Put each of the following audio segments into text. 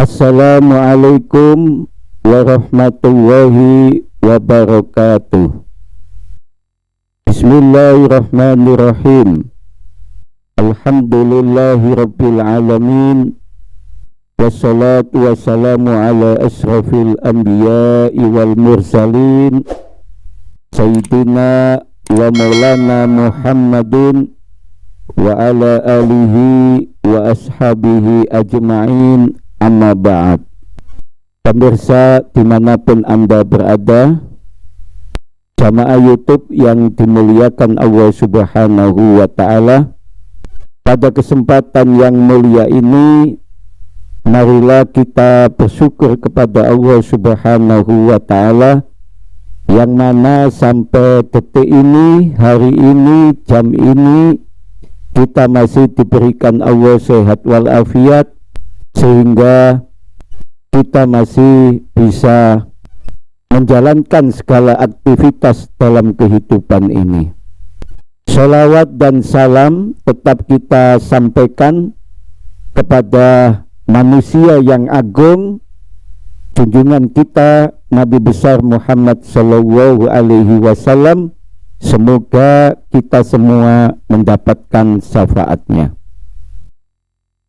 Assalamualaikum warahmatullahi wabarakatuh. Bismillahirrahmanirrahim. Alhamdulillahi rabbil alamin. Wassalatu wassalamu ala asrafil anbiya'i wal mursalin Sayyidina wa maulana Muhammadin wa ala alihi wa ashabihi ajma'in, amma ba'd. Pemirsa dimanapun Anda berada, jamaah YouTube yang dimuliakan Allah Subhanahu wa ta'ala, pada kesempatan yang mulia ini marilah kita bersyukur kepada Allah Subhanahu wa ta'ala, yang mana sampai detik ini, hari ini, jam ini, kita masih diberikan Allah sehat walafiat, sehingga kita masih bisa menjalankan segala aktivitas dalam kehidupan ini. Sholawat dan salam tetap kita sampaikan kepada manusia yang agung, junjungan kita Nabi besar Muhammad sallallahu alaihi wasallam. Semoga kita semua mendapatkan syafaatnya.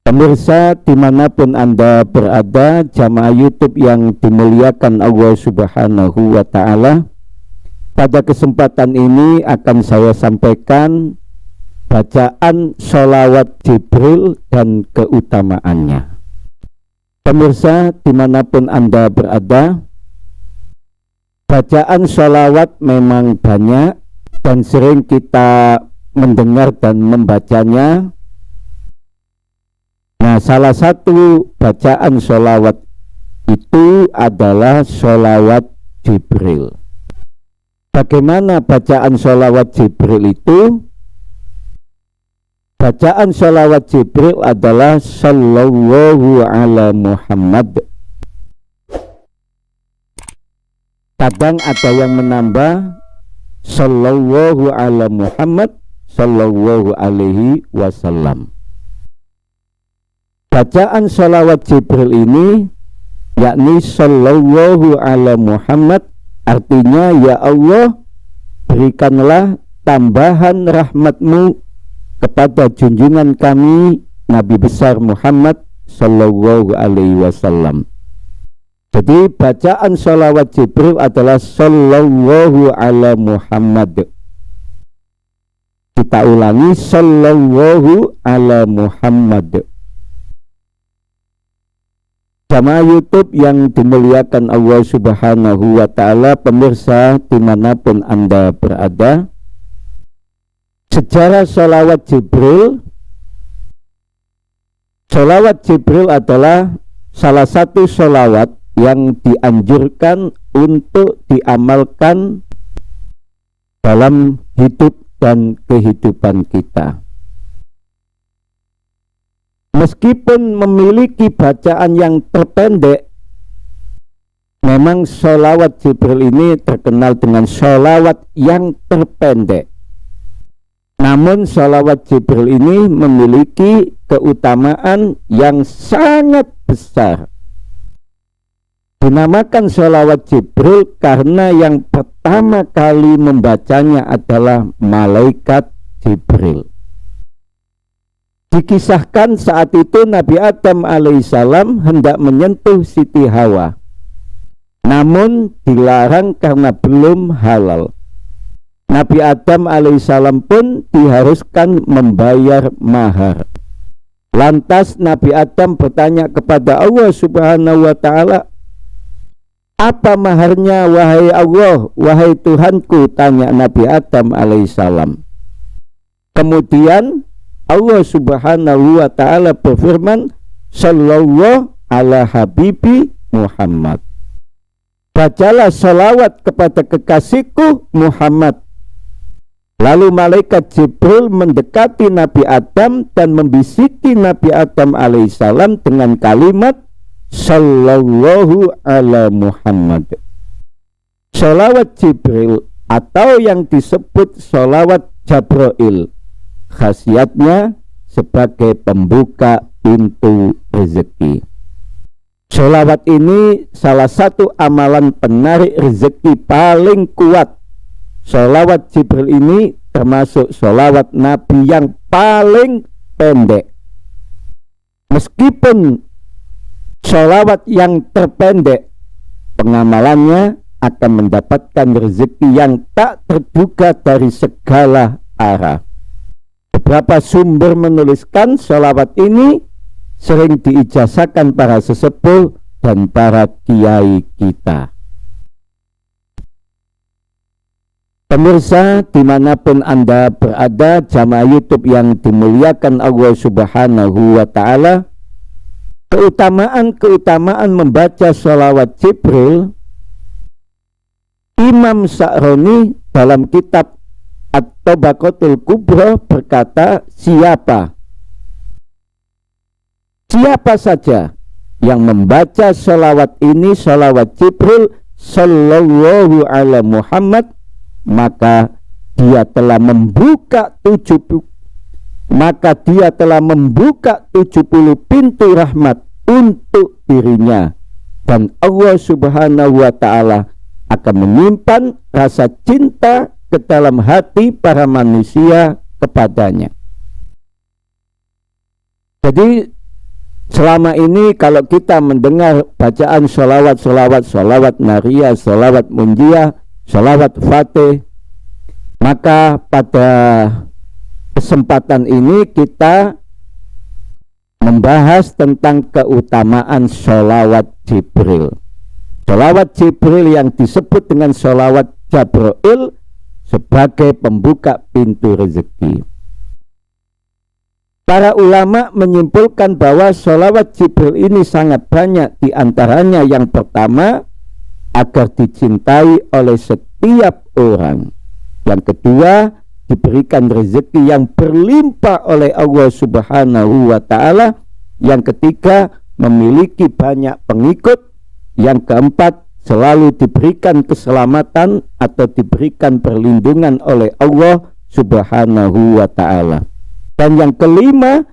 Pemirsa dimanapun Anda berada, jamaah YouTube yang dimuliakan Allah Subhanahu wa ta'ala, pada kesempatan ini akan saya sampaikan bacaan sholawat Jibril dan keutamaannya. Pemirsa dimanapun Anda berada, bacaan sholawat memang banyak dan sering kita mendengar dan membacanya. Nah, salah satu bacaan sholawat itu adalah sholawat Jibril. Bagaimana bacaan sholawat Jibril itu? Bacaan sholawat Jibril adalah sallallahu ala Muhammad. Kadang ada yang menambah sallallahu ala Muhammad sallallahu alaihi wasallam. Bacaan sholawat Jibril ini yakni sallallahu ala Muhammad, artinya ya Allah, berikanlah tambahan rahmatmu kepada junjungan kami Nabi besar Muhammad sallallahu alaihi wasallam. Jadi bacaan sholawat Jibril adalah sallallahu ala Muhammad. Kita ulangi, sallallahu ala Muhammad. Jamaah YouTube yang dimuliakan Allah Subhanahu wa ta'ala, pemirsa dimanapun Anda berada, sejarah sholawat Jibril. Sholawat Jibril adalah salah satu sholawat yang dianjurkan untuk diamalkan dalam hidup dan kehidupan kita. Meskipun memiliki bacaan yang terpendek, memang sholawat Jibril ini terkenal dengan sholawat yang terpendek. Namun sholawat Jibril ini memiliki keutamaan yang sangat besar. Dinamakan sholawat Jibril karena yang pertama kali membacanya adalah malaikat Jibril. Dikisahkan saat itu Nabi Adam alaihissalam hendak menyentuh Siti Hawa, namun dilarang karena belum halal. Nabi Adam alaihissalam pun diharuskan membayar mahar. Lantas Nabi Adam bertanya kepada Allah Subhanahu wa ta'ala, "Apa maharnya wahai Allah, wahai Tuhanku?" tanya Nabi Adam alaihissalam. Kemudian Allah Subhanahu wa ta'ala berfirman, sallallahu ala habibi Muhammad. Bacalah salawat kepada kekasihku Muhammad. Lalu malaikat Jibril mendekati Nabi Adam dan membisiki Nabi Adam alaihissalam dengan kalimat sallallahu ala Muhammad. Salawat Jibril atau yang disebut salawat Jabrail, khasiatnya sebagai pembuka pintu rezeki. Sholawat ini salah satu amalan penarik rezeki paling kuat. Sholawat Jibril ini termasuk sholawat Nabi yang paling pendek. Meskipun sholawat yang terpendek, pengamalannya akan mendapatkan rezeki yang tak terduga dari segala arah. Beberapa sumber menuliskan sholawat ini sering diijazahkan para sesepuh dan para kiai kita. Pemirsa dimanapun Anda berada, jamaah YouTube yang dimuliakan Allah Subhanahu wa Ta'ala, keutamaan membaca sholawat Jibril, Imam Sa'roni dalam kitab At-Tabaqatul Kubra berkata, siapa saja yang membaca sholawat ini, sholawat Jibril sallallahu ala Muhammad, maka dia telah membuka 70 pintu rahmat untuk dirinya, dan Allah Subhanahu wa Ta'ala akan menyimpan rasa cinta ke dalam hati para manusia kepadanya. Jadi selama ini kalau kita mendengar bacaan sholawat Nariyah, sholawat Munjiyah, sholawat Fatih, maka pada kesempatan ini kita membahas tentang keutamaan sholawat Jibril. Sholawat Jibril yang disebut dengan sholawat Jabrail sebagai pembuka pintu rezeki. Para ulama menyimpulkan bahwa sholawat Jibril ini sangat banyak. Di antaranya yang pertama, agar dicintai oleh setiap orang. Yang kedua, diberikan rezeki yang berlimpah oleh Allah Subhanahu wa Ta'ala. Yang ketiga, memiliki banyak pengikut. Yang keempat, selalu diberikan keselamatan atau diberikan perlindungan oleh Allah Subhanahu wa Ta'ala. Dan yang kelima,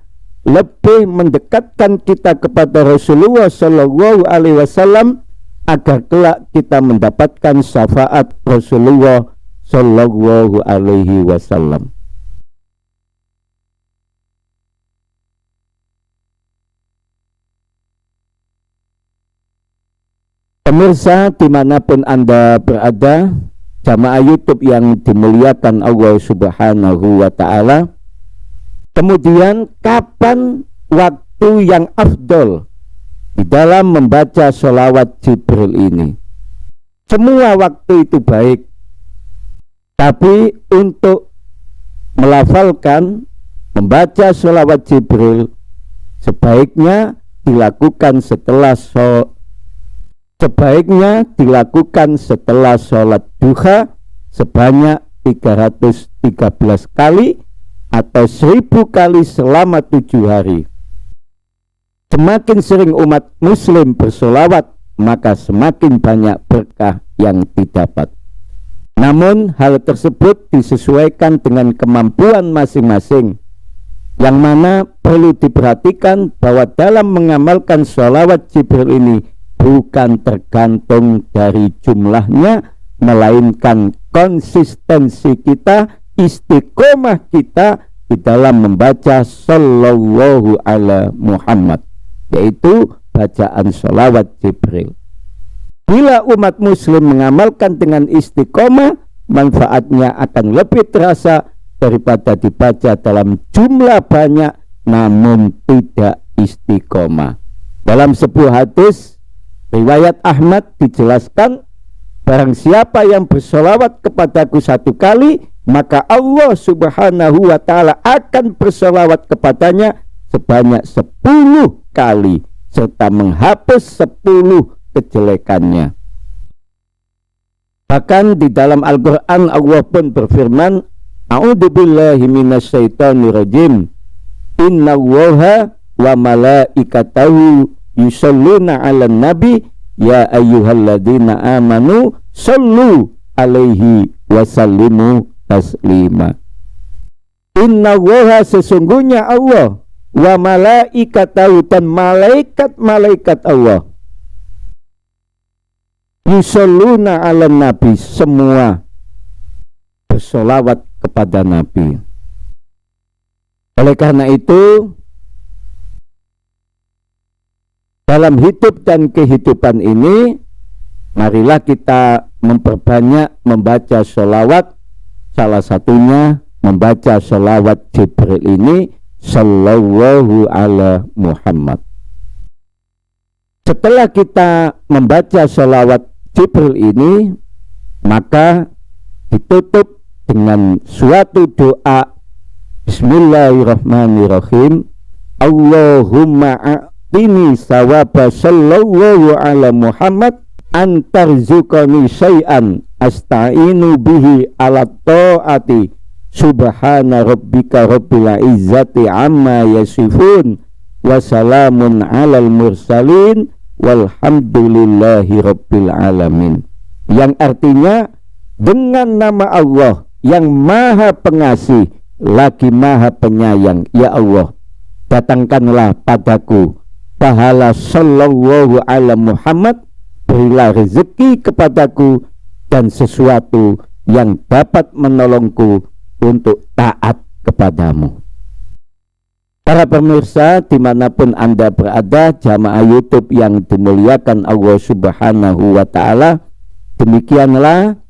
lebih mendekatkan kita kepada Rasulullah Shallallahu Alaihi Wasallam agar kelak kita mendapatkan syafaat Rasulullah Shallallahu Alaihi Wasallam. Pemirsa dimanapun Anda berada, jamaah YouTube yang dimuliakan Allah Subhanahu wa Ta'ala, kemudian kapan waktu yang afdol di dalam membaca sholawat Jibril ini? Semua waktu itu baik, tapi untuk melafalkan, membaca sholawat Jibril sebaiknya dilakukan setelah sholat duha sebanyak 313 kali atau 1000 kali selama 7 hari. Semakin sering umat muslim bersolawat, maka semakin banyak berkah yang didapat. Namun hal tersebut disesuaikan dengan kemampuan masing-masing, yang mana perlu diperhatikan bahwa dalam mengamalkan sholawat Jibril ini bukan tergantung dari jumlahnya, melainkan konsistensi kita, istiqomah kita di dalam membaca sallallahu ala Muhammad, yaitu bacaan sholawat Jibril. Bila umat muslim mengamalkan dengan istiqomah, manfaatnya akan lebih terasa daripada dibaca dalam jumlah banyak namun tidak istiqomah. Dalam sebuah hadis riwayat Ahmad dijelaskan, barang siapa yang bersolawat kepadaku 1 kali, maka Allah Subhanahu wa Ta'ala akan bersolawat kepadanya sebanyak 10 kali serta menghapus 10 kejelekannya. Bahkan di dalam Al-Quran Allah pun berfirman, A'udzubillahi minasyaitonirrajim, Innallaha wa malaikatahu yusalluna 'alan nabi ya ayyuhalladzina amanu sallu alaihi wasallimu taslima. Innallaha, sesungguhnya Allah, wa malaikatahu, dan malaikat-malaikat Allah, yusholluna ala nabi, semua bersolawat kepada Nabi. Oleh karena itu, dalam hidup dan kehidupan ini, marilah kita memperbanyak membaca sholawat. Salah satunya membaca sholawat Jibril ini, sallallahu ala Muhammad. Setelah kita membaca sholawat Jibril ini, maka ditutup dengan suatu doa, Bismillahirrahmanirrahim. Allahumma a'tini sawaba sallallahu ala Muhammad antarzuqani syai'an asta'inu bihi ala ta'ati subhana rabbika rabbil izzati amma yasifun wa salamun alal mursalin walhamdulillahi rabbil alamin. Yang artinya, dengan nama Allah yang maha pengasih lagi maha penyayang, ya Allah, datangkanlah padaku pahala sallallahu ala Muhammad, berilah rezeki kepadaku dan sesuatu yang dapat menolongku untuk taat kepadamu. Para pemirsa dimanapun Anda berada, jamaah YouTube yang dimuliakan Allah Subhanahu wa ta'ala, demikianlah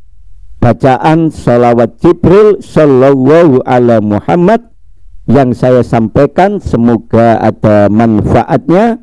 bacaan sholawat Jibril sallallahu ala Muhammad yang saya sampaikan. Semoga ada manfaatnya,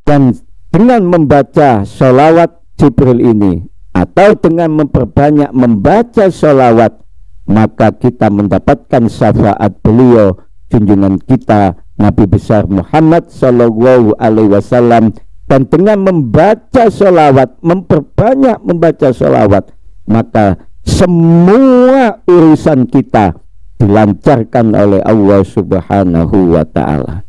dan dengan membaca sholawat Jibril ini atau dengan memperbanyak membaca sholawat, maka kita mendapatkan syafaat beliau, junjungan kita Nabi besar Muhammad sallallahu alaihi wasallam. Dan dengan membaca sholawat, memperbanyak membaca sholawat, maka semua urusan kita dilancarkan oleh Allah Subhanahu wa ta'ala.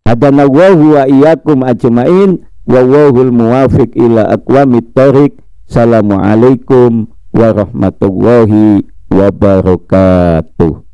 Hadanallahu wa iyyakum ajmain, wallahul muwafiq ila aqwamit thoriq. Assalamualaikum warahmatullahi wabarakatuh.